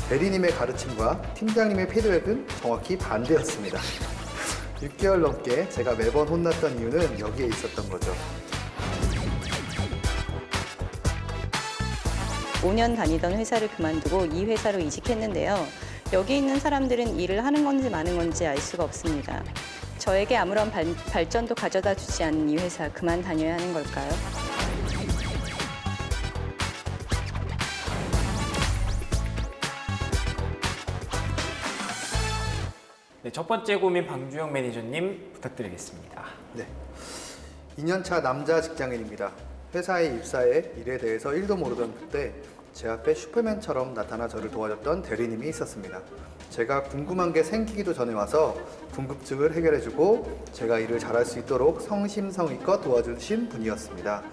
대리님의 가르침과 팀장님의 피드백은 정확히 반대였습니다. 6개월 넘게 제가 매번 혼났던 이유는 여기에 있었던 거죠. 5년 다니던 회사를 그만두고 이 회사로 이직했는데요. 여기 있는 사람들은 일을 하는 건지 마는 건지 알 수가 없습니다. 저에게 아무런 발전도 가져다 주지 않는 이 회사 그만 다녀야 하는 걸까요? 네, 첫 번째 고민 방주영 매니저님 부탁드리겠습니다. 네, 2년차 남자 직장인입니다. 회사에 입사해 일에 대해서 1도 모르던 그때 제 앞에 슈퍼맨처럼 나타나 저를 도와줬던 대리님이 있었습니다. 제가 궁금한 게 생기기도 전에 와서 궁금증을 해결해주고 제가 일을 잘할 수 있도록 성심성의껏 도와주신 분이었습니다.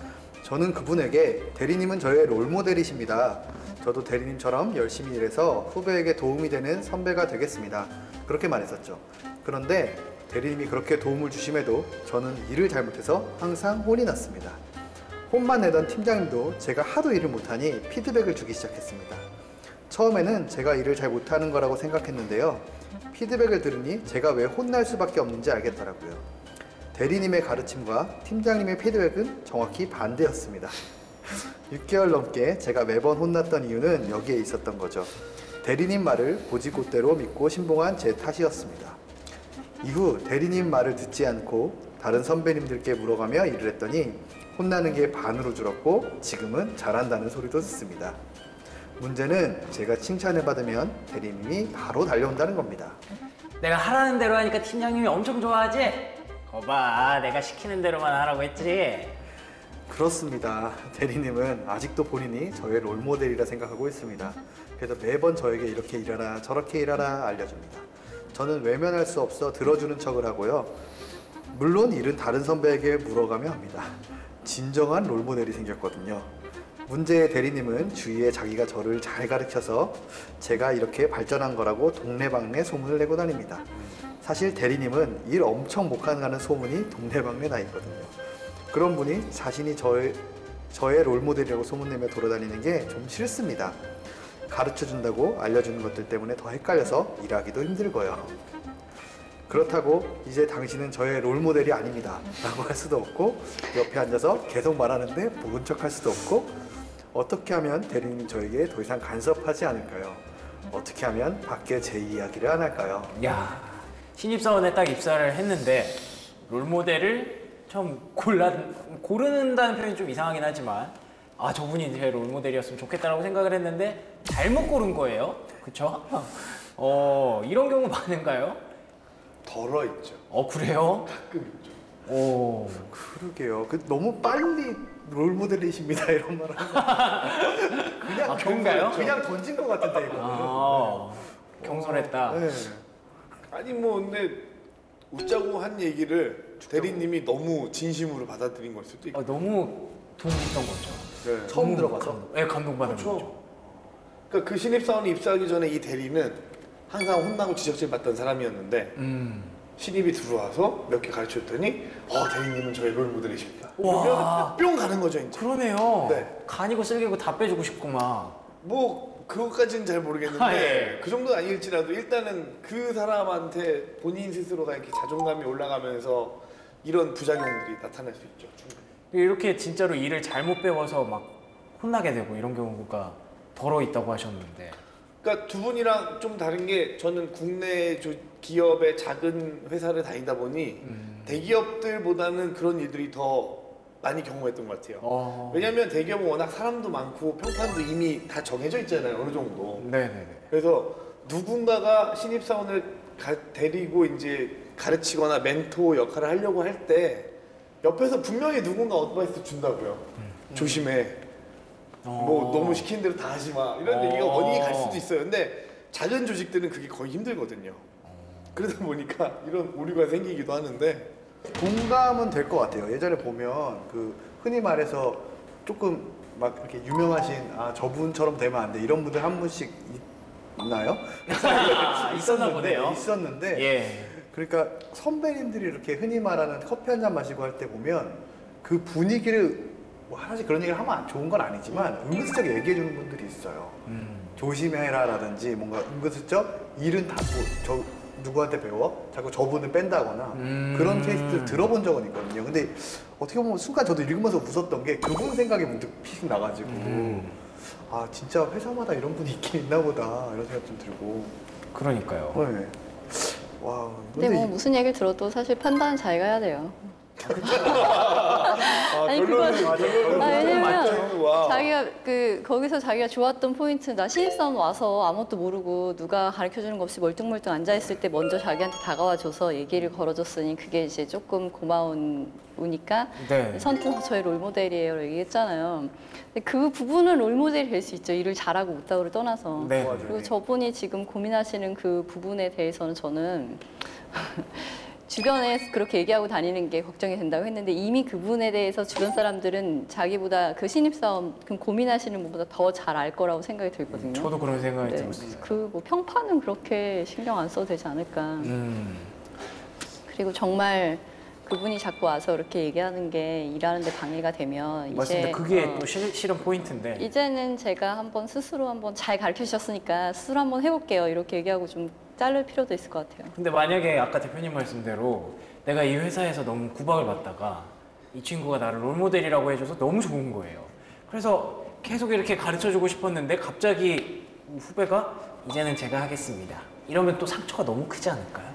저는 그분에게 대리님은 저의 롤모델이십니다. 저도 대리님처럼 열심히 일해서 후배에게 도움이 되는 선배가 되겠습니다. 그렇게 말했었죠. 그런데 대리님이 그렇게 도움을 주심에도 저는 일을 잘못해서 항상 혼이 났습니다. 혼만 내던 팀장님도 제가 하도 일을 못하니 피드백을 주기 시작했습니다. 처음에는 제가 일을 잘 못하는 거라고 생각했는데요. 피드백을 들으니 제가 왜 혼날 수밖에 없는지 알겠더라고요. 대리님의 가르침과 팀장님의 피드백은 정확히 반대였습니다. 6개월 넘게 제가 매번 혼났던 이유는 여기에 있었던 거죠. 대리님 말을 곧이곧대로 믿고 신봉한 제 탓이었습니다. 이후 대리님 말을 듣지 않고 다른 선배님들께 물어가며 일을 했더니 혼나는 게 반으로 줄었고 지금은 잘한다는 소리도 듣습니다. 문제는 제가 칭찬을 받으면 대리님이 바로 달려온다는 겁니다. 내가 하라는 대로 하니까 팀장님이 엄청 좋아하지? 거봐, 내가 시키는 대로만 하라고 했지? 그렇습니다. 대리님은 아직도 본인이 저의 롤모델이라 생각하고 있습니다. 그래서 매번 저에게 이렇게 일하라 저렇게 일하라 알려줍니다. 저는 외면할 수 없어 들어주는 척을 하고요. 물론 일은 다른 선배에게 물어가며 합니다. 진정한 롤모델이 생겼거든요. 문제의 대리님은 주위에 자기가 저를 잘 가르쳐서 제가 이렇게 발전한 거라고 동네방네 소문을 내고 다닙니다. 사실 대리님은 일 엄청 못하는 소문이 동네방네 나 있거든요. 그런 분이 자신이 저의 롤모델이라고 소문내며 돌아다니는 게 좀 싫습니다. 가르쳐준다고 알려주는 것들 때문에 더 헷갈려서 일하기도 힘들고요. 그렇다고 이제 당신은 저의 롤모델이 아닙니다 라고 할 수도 없고 옆에 앉아서 계속 말하는데 모른 척 할 수도 없고 어떻게 하면 대리님이 저에게 더 이상 간섭하지 않을까요? 어떻게 하면 밖에 제 이야기를 안 할까요? 야, 신입사원에 딱 입사를 했는데 롤모델을 처음 고른다는 표현이 좀 이상하긴 하지만 아, 저분이 제 롤모델이었으면 좋겠다라고 생각을 했는데 잘못 고른 거예요? 그쵸? 이런 경우 많은가요? 덜어 있죠. 그래요? 가끔 있죠. 오. 그러게요. 너무 빨리 롤모델이십니다 이런 말 하면 그냥 그런가요? 그냥 던진 것 같은데 이거. 경솔했다. 네. 아니 뭐 근데 웃자고 한 얘기를 대리님이 너무 진심으로 받아들인 걸 수도 있고. 너무 도움 됐던 거죠. 네. 처음 들어가서. 네, 감동받은 그렇죠. 거죠. 그러니까 그 신입사원이 입사하기 전에 이 대리는 항상 혼나고 지적질 받던 사람이었는데 신입이 들어와서 몇 개 가르쳐줬더니 대리님은 저의 롤모델이십니다. 와. 뿅 가는 거죠 이제. 그러네요. 네. 간이고 쓸개고 다 빼주고 싶고 막. 뭐 그것까지는 잘 모르겠는데 예. 그 정도는 아닐지라도 일단은 그 사람한테 본인 스스로가 이렇게 자존감이 올라가면서 이런 부작용들이 나타날 수 있죠. 충분히. 이렇게 진짜로 일을 잘못 배워서 막 혼나게 되고 이런 경우가 덜어 있다고 하셨는데. 그러니까 두 분이랑 좀 다른 게 저는 국내 기업의 작은 회사를 다니다 보니 대기업들보다는 그런 일들이 더 많이 경험했던 것 같아요. 왜냐면 대기업은 워낙 사람도 많고 평판도 이미 다 정해져 있잖아요. 어느 정도. 네네네. 그래서 누군가가 신입사원을 데리고 이제 가르치거나 멘토 역할을 하려고 할 때 옆에서 분명히 누군가 어드바이스 준다고요. 조심해. 뭐 너무 시키는 대로 다 하지 마. 이런 얘기가 원인이 갈 수도 있어요. 근데 작은 조직들은 그게 거의 힘들거든요. 그러다 보니까 이런 오류가 생기기도 하는데 공감은 될 것 같아요. 예전에 보면 흔히 말해서 조금 막 이렇게 유명하신 저분처럼 되면 안 돼 이런 분들 한 분씩 있나요? 있었나 보네요. 있었는데 예. 그러니까 선배님들이 이렇게 흔히 말하는 커피 한 잔 마시고 할 때 보면 그 분위기를 뭐 하나씩 그런 얘기를 하면 좋은 건 아니지만 은근슬쩍 얘기해 주는 분들이 있어요. 조심해라라든지 뭔가 은근슬쩍 일은 저 누구한테 배워? 자꾸 저분을 뺀다거나 그런 케이스를 들어본 적은 있거든요. 근데 어떻게 보면 순간 저도 읽으면서 웃었던 게 그분 생각이 문득 피식 나가지고 아 진짜 회사마다 이런 분이 있긴 있나 보다 이런 생각 좀 들고. 그러니까요. 네. 와. 근데 뭐 무슨 얘기를 들어도 사실 판단은 자기가 해야 돼요. 아니, 결론은 왜냐면 맞죠. 와. 자기가 거기서 자기가 좋았던 포인트, 나 신입사원 와서 아무것도 모르고 누가 가르쳐주는 거 없이 멀뚱멀뚱 앉아있을 때 먼저 자기한테 다가와줘서 얘기를 걸어줬으니 그게 이제 조금 고마우니까 네. 선뜻 저의 롤모델이에요 얘기했잖아요. 근데 그 부분은 롤모델이 될 수 있죠. 일을 잘하고 못하고를 떠나서. 네. 그리고 저분이 지금 고민하시는 그 부분에 대해서는 저는 주변에 그렇게 얘기하고 다니는 게 걱정이 된다고 했는데 이미 그분에 대해서 주변 사람들은 자기보다 그 신입사원 고민하시는 분보다 더 잘 알 거라고 생각이 들거든요. 저도 그런 생각이 네. 들었어요. 뭐 평판은 그렇게 신경 안 써도 되지 않을까. 그리고 정말 그분이 자꾸 와서 이렇게 얘기하는 게 일하는데 방해가 되면 맞습니다. 이제 그게 또 실은 포인트인데. 이제는 제가 스스로 한번 잘 가르쳐 주셨으니까 스스로 한번 해볼게요. 이렇게 얘기하고 좀 자를 필요도 있을 것 같아요. 근데 만약에 아까 대표님 말씀대로 내가 이 회사에서 너무 구박을 받다가 이 친구가 나를 롤모델이라고 해줘서 너무 좋은 거예요. 그래서 계속 이렇게 가르쳐주고 싶었는데 갑자기 후배가 이제는 제가 하겠습니다. 이러면 또 상처가 너무 크지 않을까요?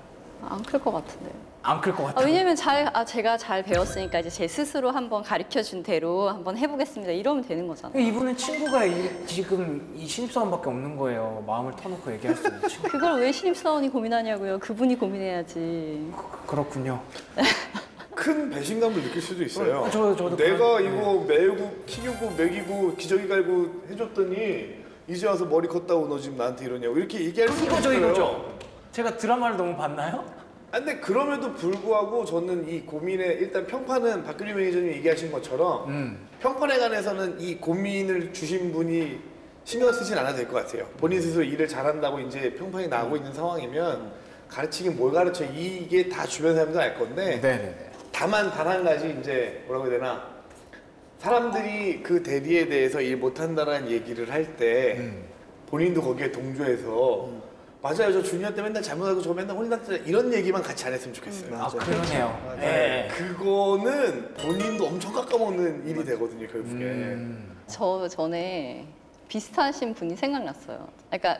안 클 것 같은데요. 안 클 것 같아요. 왜냐면 제가 잘 배웠으니까 이제 제 스스로 한번 가르쳐 준 대로 한번 해보겠습니다. 이러면 되는 거잖아요. 이분은 친구가 지금 이 신입사원밖에 없는 거예요. 마음을 터놓고 얘기할 수 있는 친구. 그걸 왜 신입사원이 고민하냐고요. 그분이 고민해야지. 그렇군요. 큰 배신감을 느낄 수도 있어요. 저도 내가 이거 매고 키우고 먹이고 기저귀 갈고 해줬더니 이제 와서 머리 컸다고 너 지금 나한테 이러냐고 이렇게 얘기할 수 있어요. 이거죠. 제가 드라마를 너무 봤나요? 근데 그럼에도 불구하고 저는 이 고민에 일단 평판은 박규리 매니저님이 얘기하신 것처럼 평판에 관해서는 이 고민을 주신 분이 신경 쓰진 않아도 될 것 같아요. 본인 스스로 일을 잘한다고 이제 평판이 나오고 있는 상황이면 가르치긴 뭘 가르쳐 이게 다 주변 사람들 알 건데 네네네. 다만 단 한 가지 이제 뭐라고 해야 되나 사람들이 그 대리에 대해서 일 못한다라는 얘기를 할 때 본인도 거기에 동조해서 맞아요 저 주니어 때 맨날 잘못하고 저 맨날 혼났잖아 이런 얘기만 같이 안 했으면 좋겠어요. 아 그러네요. 맞아요. 네. 그거는 본인도 엄청 깎아먹는 일이 되거든요 결국에. 저 전에 비슷하신 분이 생각났어요. 그러니까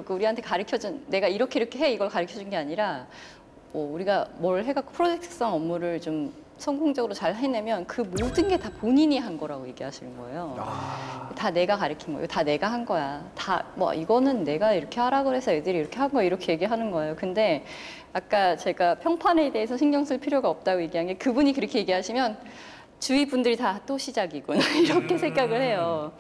우리한테 가르쳐준 내가 이렇게 해 이걸 가르쳐준 게 아니라 우리가 뭘 해갖고 프로젝트성 업무를 좀 성공적으로 잘 해내면 그 모든 게 다 본인이 한 거라고 얘기하시는 거예요. 다 내가 가르친 거예요. 다 내가 한 거야. 다 이거는 내가 이렇게 하라 그래서 애들이 이렇게 한 거야. 이렇게 얘기하는 거예요. 근데 아까 제가 평판에 대해서 신경 쓸 필요가 없다고 얘기한 게 그분이 그렇게 얘기하시면 주위 분들이 다 또 시작이군 이렇게 생각을 해요.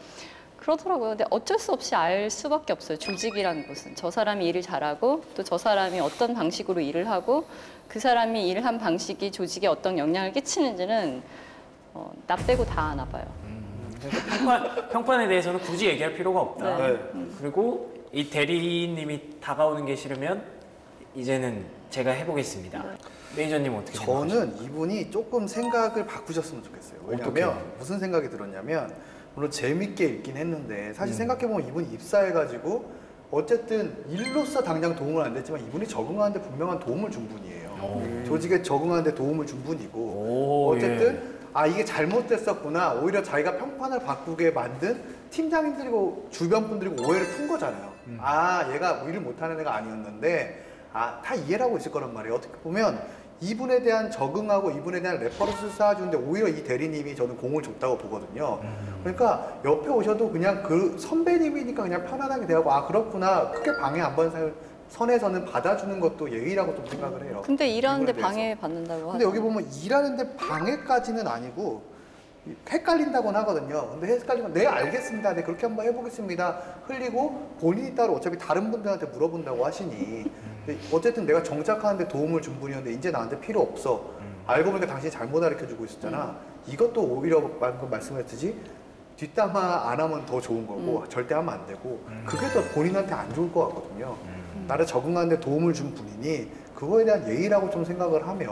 그렇더라고요. 근데 어쩔 수 없이 알 수밖에 없어요. 조직이라는 것은. 저 사람이 일을 잘하고 또 저 사람이 어떤 방식으로 일을 하고 그 사람이 일을 한 방식이 조직에 어떤 영향을 끼치는지는 나 빼고 다 아나 봐요. 그래서 평판에 대해서는 굳이 얘기할 필요가 없다. 네. 그리고 이 대리님이 다가오는 게 싫으면 이제는 제가 해보겠습니다. 매니저님 어떻게 생각하세요? 저는 이분이 조금 생각을 바꾸셨으면 좋겠어요. 왜냐면 어떡해요? 무슨 생각이 들었냐면 물론 재밌게 읽긴 했는데 사실 생각해보면 이분이 입사해가지고 어쨌든 일로서 당장 도움은 안 됐지만 이분이 적응하는데 분명한 도움을 준 분이에요. 조직에 적응하는데 도움을 준 분이고 오, 어쨌든 이게 잘못됐었구나 오히려 자기가 평판을 바꾸게 만든 팀장님들이고 주변 분들이고 오해를 푼 거잖아요. 얘가 뭐 일을 못하는 애가 아니었는데 다 이해를 하고 있을 거란 말이에요. 어떻게 보면 이분에 대한 적응하고 이분에 대한 레퍼런스를 쌓아주는데 오히려 이 대리님이 저는 공을 줬다고 보거든요. 그러니까 옆에 오셔도 그냥 그 선배님이니까 그냥 편안하게 대하고 그렇구나 크게 방해 안 받는 선에서는 받아주는 것도 예의라고 좀 생각을 해요. 근데 일하는데 이분에 대해서. 방해 받는다고 하죠. 근데 여기 보면 일하는데 방해까지는 아니고 헷갈린다고는 하거든요. 근데 헷갈리면 네 알겠습니다. 네 그렇게 한번 해보겠습니다. 흘리고 본인이 따로 어차피 다른 분들한테 물어본다고 하시니 어쨌든 내가 정착하는데 도움을 준 분이었는데 이제 나한테 필요 없어. 알고 보니까 당신이 잘못 가르쳐주고 있었잖아. 이것도 오히려 방금 말씀했듯이 뒷담화 안 하면 더 좋은 거고 절대 하면 안 되고 그게 더 본인한테 안 좋을 것 같거든요. 나를 적응하는데 도움을 준 분이니 그거에 대한 예의라고 좀 생각을 하면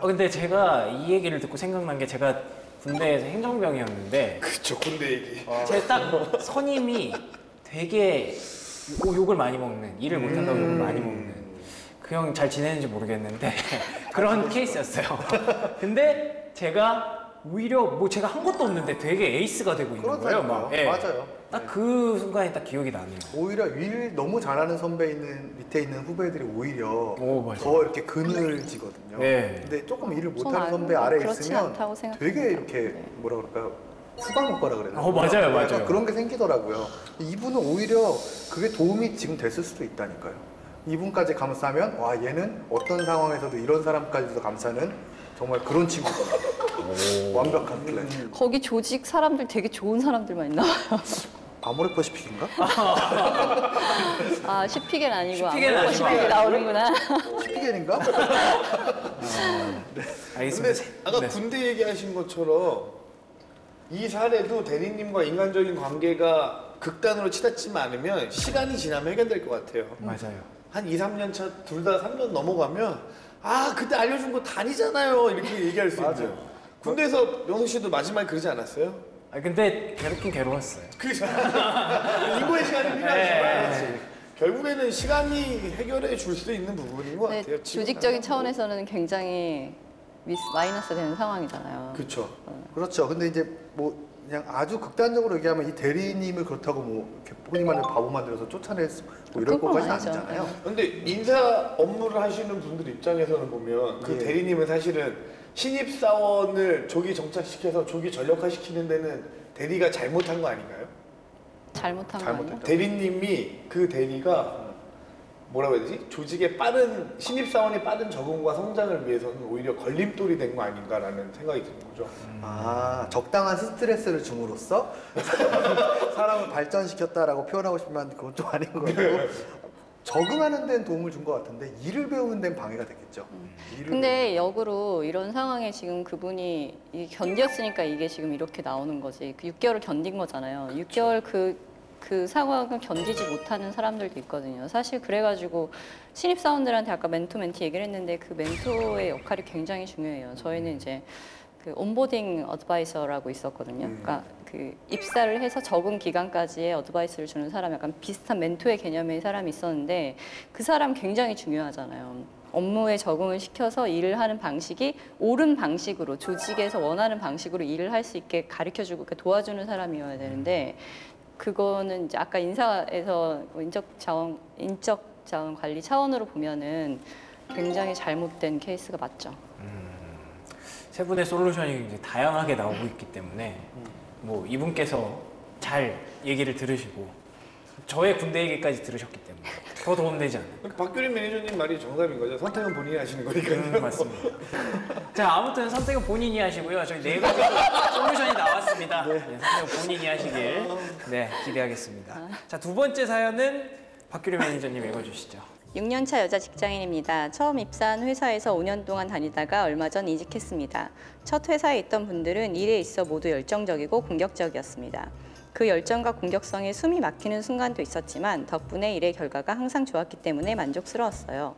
근데 제가 이 얘기를 듣고 생각난 게 제가 군대에서 행정병이었는데 그쵸, 군대 얘기. 제 딱 선임이 되게 욕을 많이 먹는, 일을 못한다고 욕을 많이 먹는, 그 형 잘 지내는지 모르겠는데 그런 케이스였어요. 근데 제가 오히려 뭐 제가 한 것도 없는데 되게 에이스가 되고 있는 거예요. 막. 예. 맞아요. 딱 그 순간이 딱 기억이 나네요. 오히려 일 너무 잘하는 선배 있는 밑에 있는 후배들이 오히려 오, 맞아요. 더 이렇게 그늘지거든요. 네. 근데 조금 일을 전 못하는 알고 선배 아래 그렇지 있으면 않다고 생각합니다. 되게 이렇게 뭐라 그럴까요? 후광효과라 그래야 되나? 맞아요, 약간 맞아요. 그런 게 생기더라고요. 이분은 오히려 그게 도움이 지금 됐을 수도 있다니까요. 이분까지 감싸면 와 얘는 어떤 상황에서도 이런 사람까지도 감싸는 정말 그런 친구구나. 완벽한 플랜. 거기 조직 사람들 되게 좋은 사람들만 있나 봐요. 아모레퍼시픽인가? 아, 시피겐 아니고 시피겐 아무래도 아니고. 시피겐 나오는구나. 시피겐인가? 알겠습니다. 근데 아까 네. 군대 얘기하신 것처럼 이 사례도 대리님과 인간적인 관계가 극단으로 치닫지 않으면 시간이 지나면 해결될 것 같아요. 맞아요. 한 2, 3년 차 둘 다 3년 넘어가면 아 그때 알려준 거 다니잖아요 이렇게 얘기할 수 맞아요. 있죠. 군대에서 명수 씨도 마지막에 그러지 않았어요? 근데 괴롭긴 괴로웠어요. 그렇죠. 인고의 시간이 필요하지만 결국에는 시간이 해결해 줄 수 있는 부분인 것 네, 같아요. 조직적인 차원에서는 굉장히 마이너스 되는 상황이잖아요. 그렇죠. 그렇죠. 근데 이제 뭐 그냥 아주 극단적으로 얘기하면 이 대리님을 그렇다고 뭐 이렇게 본인만의 바보 만들어서 쫓아낼 뭐 이럴 그건 것까지는 아니죠. 아니잖아요. 근데 인사 업무를 하시는 분들 입장에서는 보면 그 예. 대리님은 사실은 신입사원을 조기 정착시켜서 조기 전력화시키는 데는 대리가 잘못한 거 아닌가요? 잘못한 거 잘못했죠. 아니에요? 대리님이 그 대리가 뭐라고 해야 되지? 조직의 빠른 신입사원의 빠른 적응과 성장을 위해서는 오히려 걸림돌이 된 거 아닌가라는 생각이 드는 거죠. 아, 적당한 스트레스를 줌으로써 사람을 발전시켰다라고 표현하고 싶지만 그건 좀 아닌 거고 적응하는 데는 도움을 준 것 같은데 일을 배우는 데는 방해가 됐겠죠. 일을 근데 역으로 이런 상황에 지금 그분이 견뎠으니까 이게 지금 이렇게 나오는 거지. 그 6개월을 견딘 거잖아요. 6개월 그 상황을 견디지 못하는 사람들도 있거든요. 사실 그래가지고 신입사원들한테 아까 멘토 멘티 얘기를 했는데 그 멘토의 역할이 굉장히 중요해요. 저희는 이제 그 온보딩 어드바이서라고 있었거든요. 그러니까 그 입사를 해서 적응 기간까지의 어드바이스를 주는 사람, 약간 비슷한 멘토의 개념의 사람이 있었는데 그 사람 굉장히 중요하잖아요. 업무에 적응을 시켜서 일을 하는 방식이 옳은 방식으로 조직에서 원하는 방식으로 일을 할 수 있게 가르쳐주고 도와주는 사람이어야 되는데 그거는 이제 아까 인사에서 인적 자원 관리 차원으로 보면은 굉장히 잘못된 케이스가 맞죠. 세 분의 솔루션이 이제 다양하게 나오고 있기 때문에 뭐 이분께서 잘 얘기를 들으시고 저의 군대 얘기까지 들으셨기 때문에 더 도움되지 않을까. 박규린 매니저님 말이 정답인 거죠. 선택은 본인이 하시는 거니까요. 맞습니다. 자, 아무튼 선택은 본인이 하시고요. 저희 네 가지 솔루션이 나왔습니다. 네, 선택은 본인이 하시길 기대하겠습니다. 자, 두 번째 사연은 박규리 매니저님 읽어주시죠. 6년차 여자 직장인입니다. 처음 입사한 회사에서 5년 동안 다니다가 얼마 전 이직했습니다. 첫 회사에 있던 분들은 일에 있어 모두 열정적이고 공격적이었습니다. 그 열정과 공격성에 숨이 막히는 순간도 있었지만 덕분에 일의 결과가 항상 좋았기 때문에 만족스러웠어요.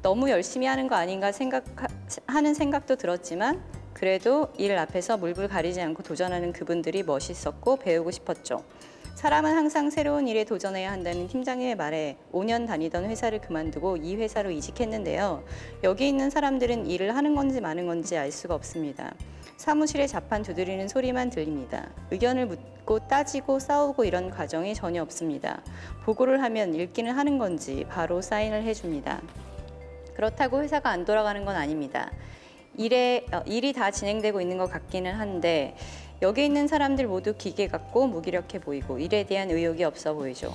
너무 열심히 하는 거 아닌가 하는 생각도 들었지만 그래도 일 앞에서 물불 가리지 않고 도전하는 그분들이 멋있었고 배우고 싶었죠. 사람은 항상 새로운 일에 도전해야 한다는 팀장님의 말에 5년 다니던 회사를 그만두고 이 회사로 이직했는데요. 여기 있는 사람들은 일을 하는 건지 마는 건지 알 수가 없습니다. 사무실에 자판 두드리는 소리만 들립니다. 의견을 묻고 따지고 싸우고 이런 과정이 전혀 없습니다. 보고를 하면 읽기는 하는 건지 바로 사인을 해줍니다. 그렇다고 회사가 안 돌아가는 건 아닙니다. 일이 다 진행되고 있는 것 같기는 한데 여기 있는 사람들 모두 기계 같고 무기력해 보이고 일에 대한 의욕이 없어 보이죠.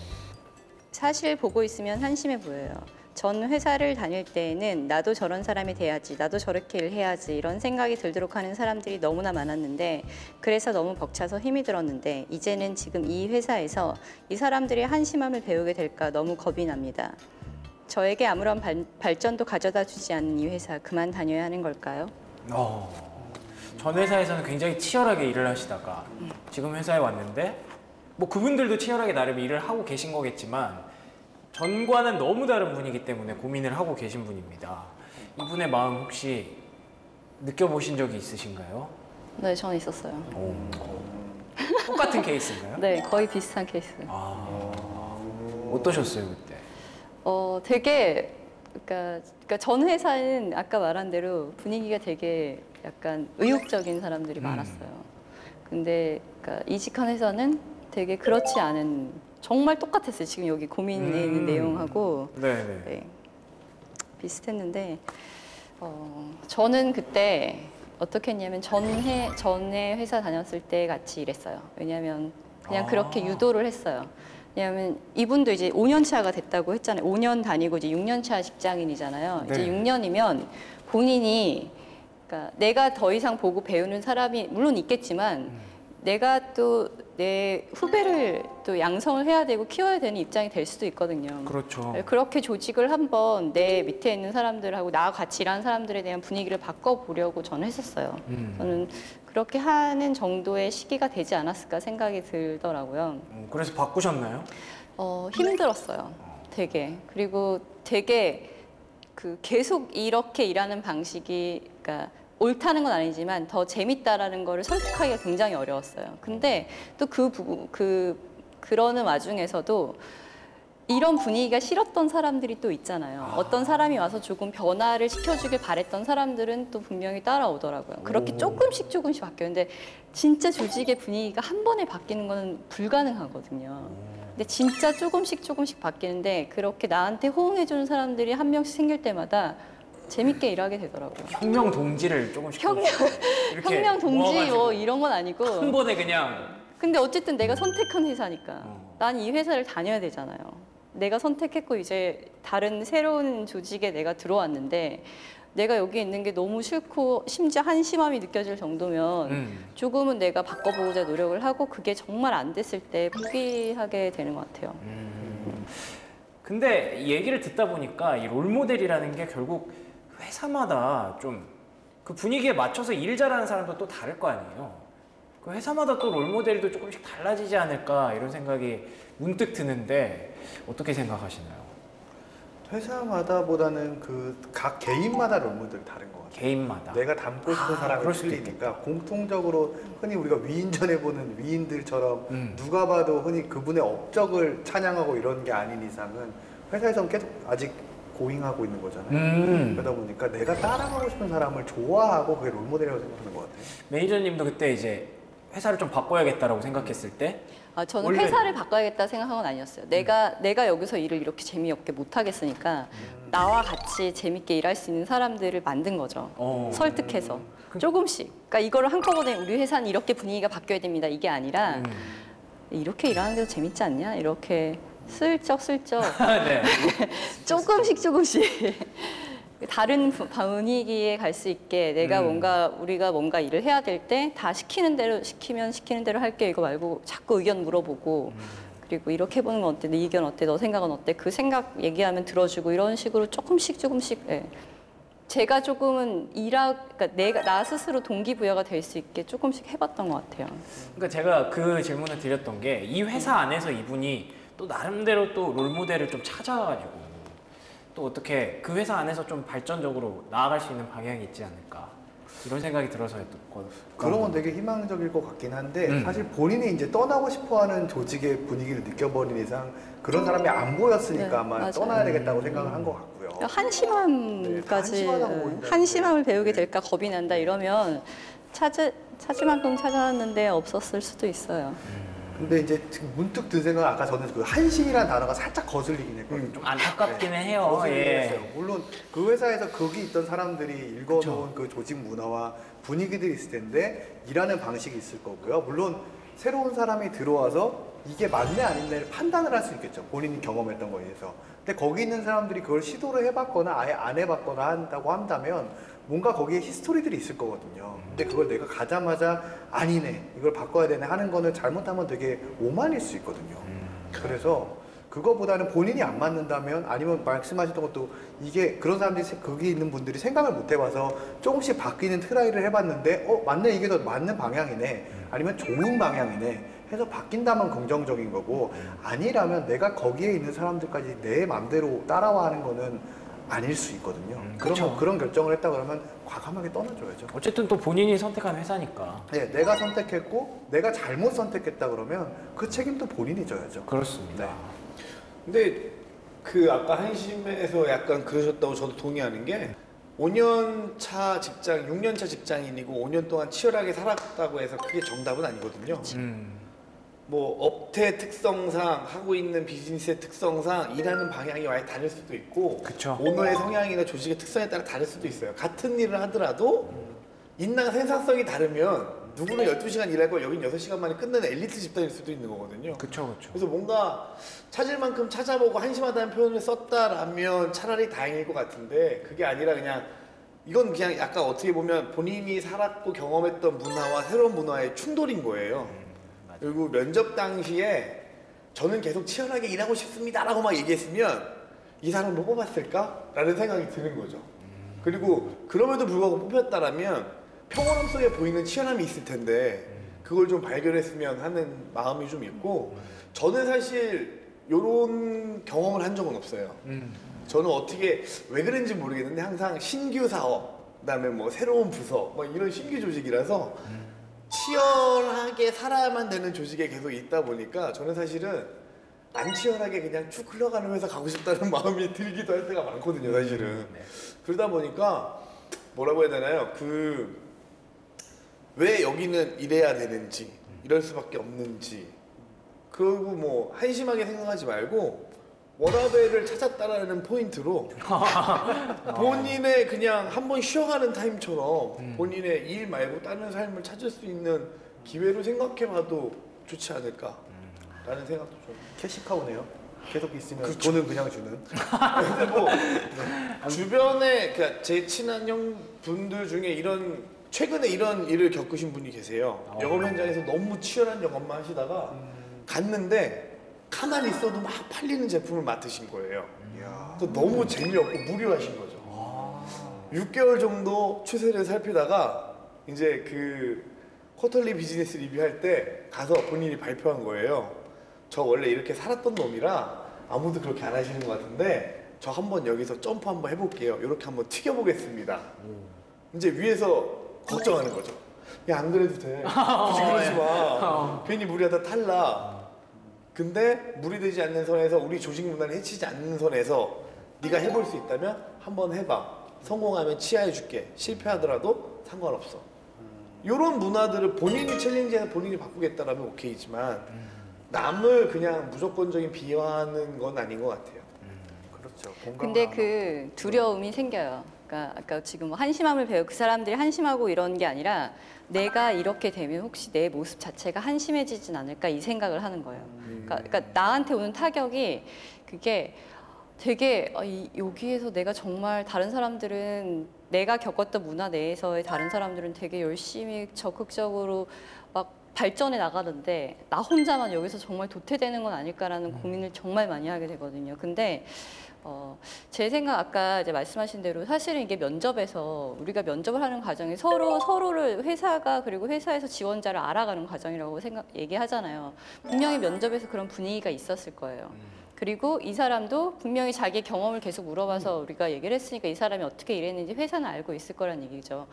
사실 보고 있으면 한심해 보여요. 전 회사를 다닐 때에는 나도 저런 사람이 돼야지, 나도 저렇게 일해야지 이런 생각이 들도록 하는 사람들이 너무나 많았는데 그래서 너무 벅차서 힘이 들었는데 이제는 지금 이 회사에서 이 사람들의 한심함을 배우게 될까 너무 겁이 납니다. 저에게 아무런 발전도 가져다 주지 않는 이 회사 그만 다녀야 하는 걸까요? 전 회사에서는 굉장히 치열하게 일을 하시다가 지금 회사에 왔는데 뭐 그분들도 치열하게 나름 일을 하고 계신 거겠지만 전과는 너무 다른 분이기 때문에 고민을 하고 계신 분입니다. 이분의 마음 혹시 느껴보신 적이 있으신가요? 네, 저는 있었어요. 똑같은 케이스인가요? 네, 거의 비슷한 케이스. 어떠셨어요 그때? 되게 그러니까 전 회사는 아까 말한 대로 분위기가 되게 약간 의욕적인 사람들이 많았어요. 근데 그러니까 이직한 회사는 되게 그렇지 않은 정말 똑같았어요. 지금 여기 고민해 있는 내용하고 네네. 네, 비슷했는데 저는 그때 어떻게 했냐면 전에 회사 다녔을 때 같이 일했어요. 왜냐하면 그냥 그렇게 유도를 했어요. 왜냐하면 이분도 이제 5년 차가 됐다고 했잖아요. 5년 다니고 이제 6년 차 직장인이잖아요. 네. 이제 6년이면 본인이 그러니까 내가 더 이상 보고 배우는 사람이 물론 있겠지만 내가 또 내 후배를 또 양성을 해야 되고 키워야 되는 입장이 될 수도 있거든요. 그렇죠. 그렇게 조직을 한번 내 밑에 있는 사람들하고 나와 같이 일하는 사람들에 대한 분위기를 바꿔보려고 저는 했었어요. 저는 그렇게 하는 정도의 시기가 되지 않았을까 생각이 들더라고요. 그래서 바꾸셨나요? 힘들었어요. 되게. 그리고 되게 그 계속 이렇게 일하는 방식이 그러니까 옳다는 건 아니지만 더 재밌다라는 거를 설득하기가 굉장히 어려웠어요. 근데 또 그러는 와중에서도 이런 분위기가 싫었던 사람들이 또 있잖아요. 어떤 사람이 와서 조금 변화를 시켜주길 바랬던 사람들은 또 분명히 따라오더라고요. 그렇게 조금씩 바뀌었는데 진짜 조직의 분위기가 한 번에 바뀌는 건 불가능하거든요. 근데 진짜 조금씩 바뀌는데 그렇게 나한테 호응해주는 사람들이 한 명씩 생길 때마다 재밌게 일하게 되더라고요. 혁명 동지를 조금씩 이렇게 혁명 동지 모아가지고 뭐 이런 건 아니고. 한 번에 그냥 근데 어쨌든 내가 선택한 회사니까 난 이 회사를 다녀야 되잖아요. 내가 선택했고 이제 다른 새로운 조직에 내가 들어왔는데 내가 여기 있는 게 너무 싫고 심지어 한심함이 느껴질 정도면 조금은 내가 바꿔보고자 노력을 하고 그게 정말 안 됐을 때 포기하게 되는 것 같아요. 근데 이 얘기를 듣다 보니까 이 롤모델이라는 게 결국 회사마다 좀 그 분위기에 맞춰서 일 잘하는 사람도 또 다를 거 아니에요. 그 회사마다 또 롤모델도 조금씩 달라지지 않을까 이런 생각이 문득 드는데 어떻게 생각하시나요? 회사마다보다는 그 각 개인마다 롤모델이 다른 것 같아요. 개인마다. 내가 닮고 싶은 사람이 그럴 수도 틀리니까 공통적으로 흔히 우리가 위인전에 보는 위인들처럼 누가 봐도 흔히 그분의 업적을 찬양하고 이런 게 아닌 이상은 회사에서는 계속 아직 고잉하고 있는 거잖아요. 그러다 보니까 내가 따라가고 싶은 사람을 좋아하고 그게 롤모델이라고 생각하는 것 같아요. 매니저님도 그때 이제 회사를 좀 바꿔야겠다라고 생각했을 때 저는 원래- 회사를 바꿔야겠다 생각한 건 아니었어요. 내가 여기서 일을 이렇게 재미없게 못 하겠으니까 나와 같이 재밌게 일할 수 있는 사람들을 만든 거죠. 설득해서 조금씩. 그러니까 이거를 한꺼번에 우리 회사는 이렇게 분위기가 바뀌어야 됩니다. 이게 아니라 이렇게 일하는 게 더 재밌지 않냐? 이렇게 슬쩍 네. 조금씩 다른 분위기에 갈 수 있게 내가 우리가 뭔가 일을 해야 될 때 다 시키는 대로 시키는 대로 할게 이거 말고 자꾸 의견 물어보고 그리고 이렇게 해보는 건 어때? 네 의견 어때? 너 생각은 어때? 그 생각 얘기하면 들어주고 이런 식으로 조금씩 예. 제가 조금은 그러니까 나 스스로 동기부여가 될 수 있게 조금씩 해봤던 것 같아요. 그러니까 제가 그 질문을 드렸던 게 이 회사 안에서 이분이 또 나름대로 또 롤모델을 좀 찾아가지고 또 어떻게 그 회사 안에서 좀 발전적으로 나아갈 수 있는 방향이 있지 않을까 이런 생각이 들어서였던 그런 건 되게 희망적일 것 같긴 한데 사실 본인이 이제 떠나고 싶어하는 조직의 분위기를 느껴버린 이상 그런 사람이 안 보였으니까 네, 아마 맞아요. 떠나야 되겠다고 생각을 한 것 같고요. 한심함까지 네, 한심하다고 보인다. 한심함을 배우게 될까 겁이 난다 이러면 찾을 만큼 찾아왔는데 없었을 수도 있어요. 근데 이제 지금 문득 든 생각은 아까 저는 그 한심이라는 단어가 살짝 거슬리긴 했거든요. 좀 안타깝기는 해요. 거슬리긴 예. 했어요. 물론 그 회사에서 거기 있던 사람들이 읽어놓은 그 조직 문화와 분위기들이 있을 텐데 일하는 방식이 있을 거고요. 물론 새로운 사람이 들어와서 이게 맞네 아닌네를 판단을 할 수 있겠죠. 본인이 경험했던 거에 의해서. 근데 거기 있는 사람들이 그걸 시도를 해봤거나 아예 안 해봤거나 한다고 한다면 뭔가 거기에 히스토리들이 있을 거거든요. 근데 그걸 내가 가자마자 아니네, 이걸 바꿔야 되네 하는 거는 잘못하면 되게 오만일 수 있거든요. 그래서 그거보다는 본인이 안 맞는다면 아니면 말씀하셨던 것도 이게 그런 사람들이 거기 있는 분들이 생각을 못 해봐서 조금씩 바뀌는 트라이를 해봤는데 맞네, 이게 더 맞는 방향이네 아니면 좋은 방향이네 해서 바뀐다면 긍정적인 거고 아니라면 내가 거기에 있는 사람들까지 내 맘대로 따라와 하는 거는 아닐 수 있거든요. 그쵸. 그런 결정을 했다 그러면 과감하게 떠나줘야죠. 어쨌든 또 본인이 선택한 회사니까. 네, 내가 선택했고 내가 잘못 선택했다 그러면 그 책임도 본인이 져야죠. 그렇습니다. 네. 근데 그 아까 한심에서 약간 그러셨다고 저도 동의하는 게 5년 차 직장, 6년 차 직장인이고 5년 동안 치열하게 살았다고 해서 그게 정답은 아니거든요. 뭐 업태 특성상 하고 있는 비즈니스의 특성상 일하는 방향이 아예 다를 수도 있고 그쵸. 오너의 성향이나 조직의 특성에 따라 다를 수도 있어요. 같은 일을 하더라도 인당 생산성이 다르면 누구는 12시간 일할 걸 여긴 6시간 만에 끝내는 엘리트 집단일 수도 있는 거거든요. 그쵸. 그래서 뭔가 찾을 만큼 찾아보고 한심하다는 표현을 썼다라면 차라리 다행일 것 같은데 그게 아니라 그냥 이건 그냥 약간 어떻게 보면 본인이 살았고 경험했던 문화와 새로운 문화의 충돌인 거예요. 그리고 면접 당시에 저는 계속 치열하게 일하고 싶습니다라고 막 얘기했으면 이 사람 뭐 뽑았을까? 라는 생각이 드는 거죠. 그리고 그럼에도 불구하고 뽑혔다라면 평온함 속에 보이는 치열함이 있을 텐데 그걸 좀 발견했으면 하는 마음이 좀 있고 저는 사실 이런 경험을 한 적은 없어요. 저는 어떻게 왜 그런지 모르겠는데 항상 신규 사업 그다음에 뭐 새로운 부서 뭐 이런 신규 조직이라서 치열하게 살아야만 되는 조직에 계속 있다 보니까 저는 사실은 안 치열하게 그냥 쭉 흘러가는 회사 가고 싶다는 마음이 들기도 할 때가 많거든요, 사실은. 그러다 보니까 뭐라고 해야 되나요? 왜 여기는 이래야 되는지, 이럴 수밖에 없는지, 그리고 뭐 한심하게 생각하지 말고 워라밸을 찾았다라는 포인트로 본인의 그냥 한번 쉬어가는 타임처럼 본인의 일 말고 다른 삶을 찾을 수 있는 기회로 생각해봐도 좋지 않을까라는 생각도 좀. 캐시카우네요. 계속 있으면 그쵸. 돈은 그냥 주는. 근데 뭐 주변에 그러니까 제 친한 형 분들 중에 최근에 이런 일을 겪으신 분이 계세요. 영업 현장에서 너무 치열한 영업만 하시다가 갔는데 가만히 있어도 막 팔리는 제품을 맡으신 거예요. 이야. 또 너무 재미없고 무료하신 거죠. 6개월 정도 추세를 살피다가 이제 그 쿼터리 비즈니스 리뷰할 때 가서 본인이 발표한 거예요. 저 원래 이렇게 살았던 놈이라 아무도 그렇게 안 하시는 것 같은데 저 한번 여기서 점프 한번 해볼게요. 이렇게 한번 튀겨보겠습니다. 이제 위에서 걱정하는 거죠. 야, 안 그래도 돼. 굳이 그러지 마. 괜히 무리하다 탈락. 근데 무리되지 않는 선에서 우리 조직 문화를 해치지 않는 선에서 네가 해볼 수 있다면 한번 해봐. 성공하면 치하해줄게. 실패하더라도 상관없어. 이런 문화들을 본인이 챌린지해서 본인이 바꾸겠다라면 오케이지만 남을 그냥 무조건적인 비하하는 건 아닌 것 같아요. 그렇죠. 근데 그 두려움이 생겨요. 그러니까 아까 지금 뭐 한심함을 배우 그 사람들이 한심하고 이런 게 아니라 내가 이렇게 되면 혹시 내 모습 자체가 한심해지진 않을까 이 생각을 하는 거예요. 그러니까 나한테 오는 타격이 그게 되게 여기에서 내가 정말 다른 사람들은 내가 겪었던 문화 내에서의 다른 사람들은 되게 열심히 적극적으로 막 발전해 나가는데 나 혼자만 여기서 정말 도태되는 건 아닐까라는 고민을 정말 많이 하게 되거든요. 근데 제 생각 아까 이제 말씀하신 대로 사실은 이게 면접에서 우리가 면접을 하는 과정이 서로를 회사가 그리고 회사에서 지원자를 알아가는 과정이라고 얘기하잖아요. 분명히 면접에서 그런 분위기가 있었을 거예요. 그리고 이 사람도 분명히 자기 경험을 계속 물어봐서 우리가 얘기를 했으니까 이 사람이 어떻게 일했는지 회사는 알고 있을 거란 얘기죠.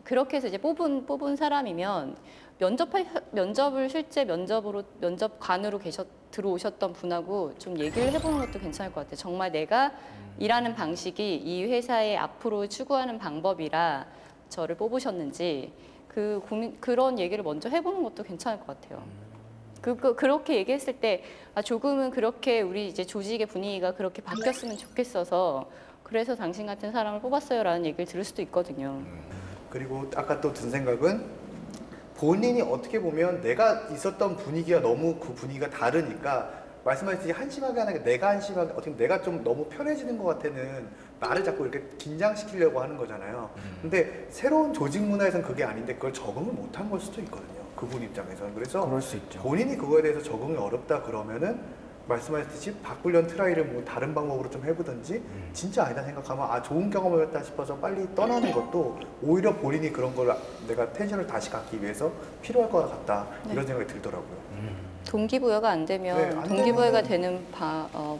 그렇게 해서 이제 뽑은 사람이면 면접을 실제 면접관으로 들어오셨던 분하고 좀 얘기를 해보는 것도 괜찮을 것 같아요. 정말 내가 일하는 방식이 이 회사의 앞으로 추구하는 방법이라 저를 뽑으셨는지 그런 얘기를 먼저 해보는 것도 괜찮을 것 같아요. 그렇게 얘기했을 때 조금은 그렇게 우리 이제 조직의 분위기가 그렇게 바뀌었으면 좋겠어서 그래서 당신 같은 사람을 뽑았어요라는 얘기를 들을 수도 있거든요. 그리고 아까 또 든 생각은 본인이 어떻게 보면 내가 있었던 분위기가 너무 그 분위기가 다르니까 말씀하셨듯이 한심하게 하는 게 내가 한심하게 어떻게 보면 내가 좀 너무 편해지는 것 같아는 나를 자꾸 이렇게 긴장시키려고 하는 거잖아요. 근데 새로운 조직 문화에서는 그게 아닌데 그걸 적응을 못한 걸 수도 있거든요. 그분 입장에서는. 그래서 그럴 수 있죠. 본인이 그거에 대해서 적응이 어렵다 그러면은 말씀하셨듯이 바꾸려는 트라이를 뭐 다른 방법으로 좀 해보든지 진짜 아니다 생각하면 좋은 경험이었다 싶어서 빨리 떠나는 것도 오히려 본인이 그런 걸 내가 텐션을 다시 갖기 위해서 필요할 것 같다 이런 생각이 들더라고요. 동기부여가 안 되면 네, 안 동기부여가 되면은 되는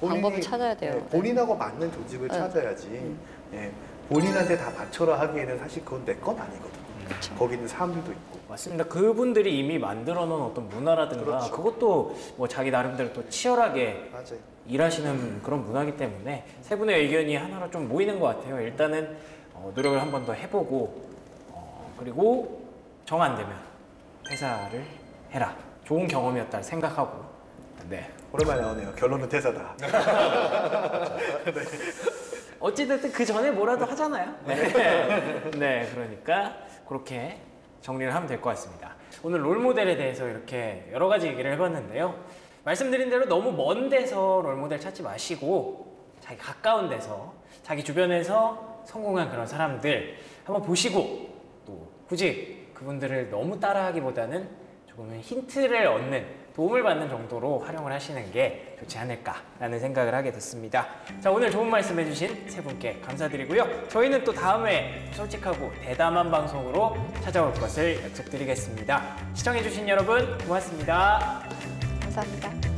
방법을 찾아야 돼요. 네, 본인하고 맞는 조직을 네. 찾아야지. 예, 본인한테 다 맞춰라 하기에는 사실 그건 내 건 아니거든요. 그렇죠. 거기 있는 사람들도 있고. 맞습니다. 그분들이 이미 만들어 놓은 어떤 문화라든가 그렇죠. 그것도 뭐 자기 나름대로 또 치열하게 맞아요. 일하시는 그런 문화이기 때문에 세 분의 의견이 하나로 좀 모이는 것 같아요. 일단은 노력을 한 번 더 해보고 그리고 정 안 되면 퇴사를 해라. 좋은 경험이었다 생각하고 네. 오랜만에 나오네요. 결론은 퇴사다. 어찌됐든 그 전에 뭐라도 하잖아요. 네. 네, 그러니까 그렇게 정리를 하면 될 것 같습니다. 오늘 롤모델에 대해서 이렇게 여러 가지 얘기를 해봤는데요. 말씀드린 대로 너무 먼 데서 롤모델 찾지 마시고 자기 가까운 데서 자기 주변에서 성공한 그런 사람들 한번 보시고 또 굳이 그분들을 너무 따라하기보다는 조금은 힌트를 얻는 도움을 받는 정도로 활용을 하시는 게 좋지 않을까라는 생각을 하게 됐습니다. 자, 오늘 좋은 말씀 해주신 세 분께 감사드리고요. 저희는 또 다음에 솔직하고 대담한 방송으로 찾아올 것을 약속드리겠습니다. 시청해주신 여러분 고맙습니다. 감사합니다.